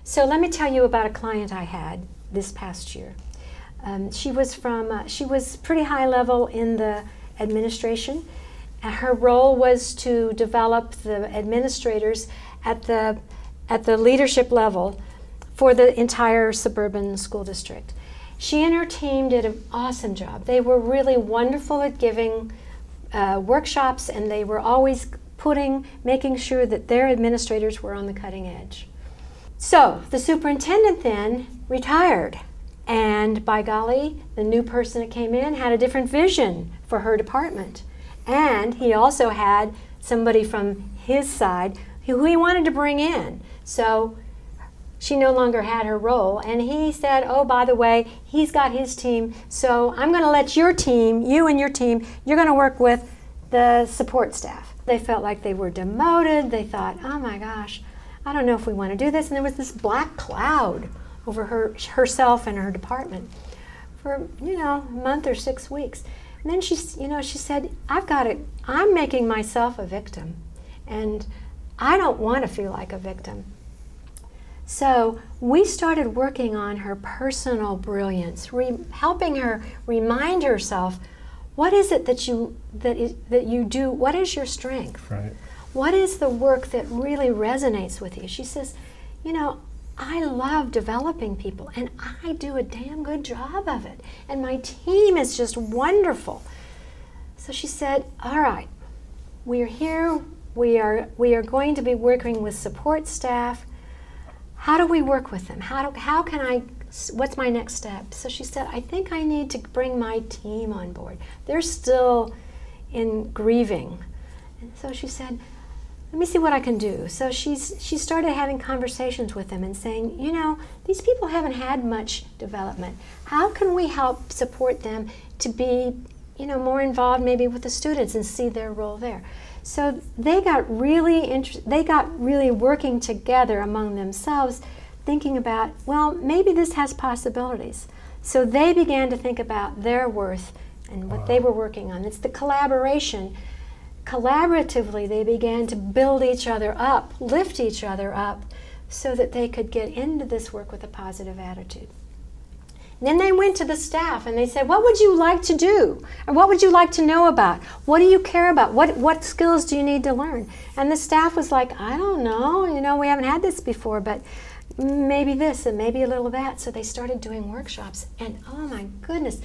So let me tell you about a client I had this past year. She was pretty high level in the administration. Her role was to develop the administrators at the leadership level for the entire suburban school district. She and her team did an awesome job. They were really wonderful at giving workshops, and they were always making sure that their administrators were on the cutting edge. So the superintendent then retired, and by golly, the new person that came in had a different vision for her department. And he also had somebody from his side who he wanted to bring in. So she no longer had her role, and he said, oh, by the way, he's got his team, so I'm going to let your team, you and your team, you're going to work with the support staff. They felt like they were demoted. They thought, oh my gosh, I don't know if we want to do this. And there was this black cloud over herself and her department for, a month or 6 weeks. And then she said, I'm making myself a victim, and I don't want to feel like a victim. So we started working on her personal brilliance, helping her remind herself, what is it that you do? What is your strength? Right. What is the work that really resonates with you? She says, I love developing people, and I do a damn good job of it, and my team is just wonderful. So she said, all right, we're here, we are going to be working with support staff. How do we work with them? How can I, what's my next step? So she said, I think I need to bring my team on board. They're still in grieving. And so she said, let me see what I can do. So she started having conversations with them and saying, these people haven't had much development. How can we help support them to be, more involved maybe with the students and see their role there? So they got really working together among themselves, thinking about, well, maybe this has possibilities. So they began to think about their worth and what they were working on. It's the collaboration. Collaboratively, they began to build each other up, lift each other up, so that they could get into this work with a positive attitude. And then they went to the staff and they said, what would you like to do? Or what would you like to know about? What do you care about? What skills do you need to learn? And the staff was like, I don't know, we haven't had this before, but maybe this and maybe a little of that. So they started doing workshops, and oh my goodness,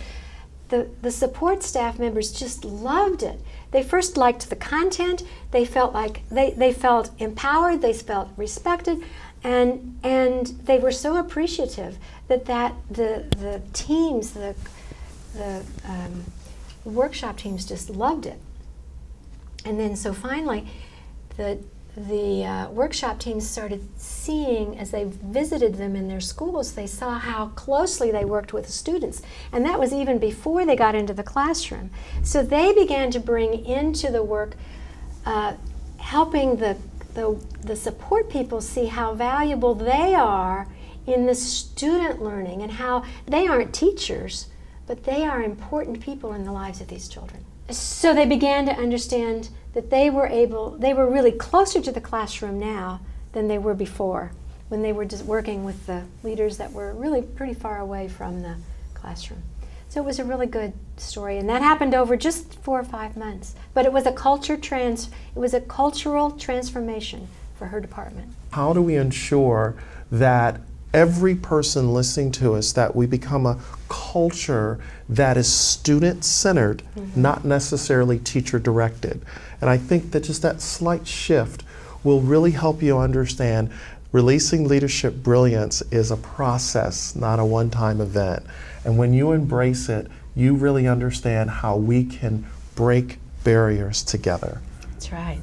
the support staff members just loved it. They first liked the content. They felt like they felt empowered. They felt respected, and they were so appreciative that the teams, the workshop teams just loved it. And then so finally, the workshop teams started seeing, as they visited them in their schools, they saw how closely they worked with the students. And that was even before they got into the classroom. So they began to bring into the work, helping the support people see how valuable they are in the student learning, and how they aren't teachers, but they are important people in the lives of these children. So they began to understand that they were really closer to the classroom now than they were before, when they were just working with the leaders that were really pretty far away from the classroom. So it was a really good story, and that happened over just 4 or 5 months. But it was a cultural transformation for her department. How do we ensure that every person listening to us, that we become a culture that is student-centered, not necessarily teacher-directed? And I think that just that slight shift will really help you understand releasing leadership brilliance is a process, not a one-time event. And when you embrace it, you really understand how we can break barriers together. That's right.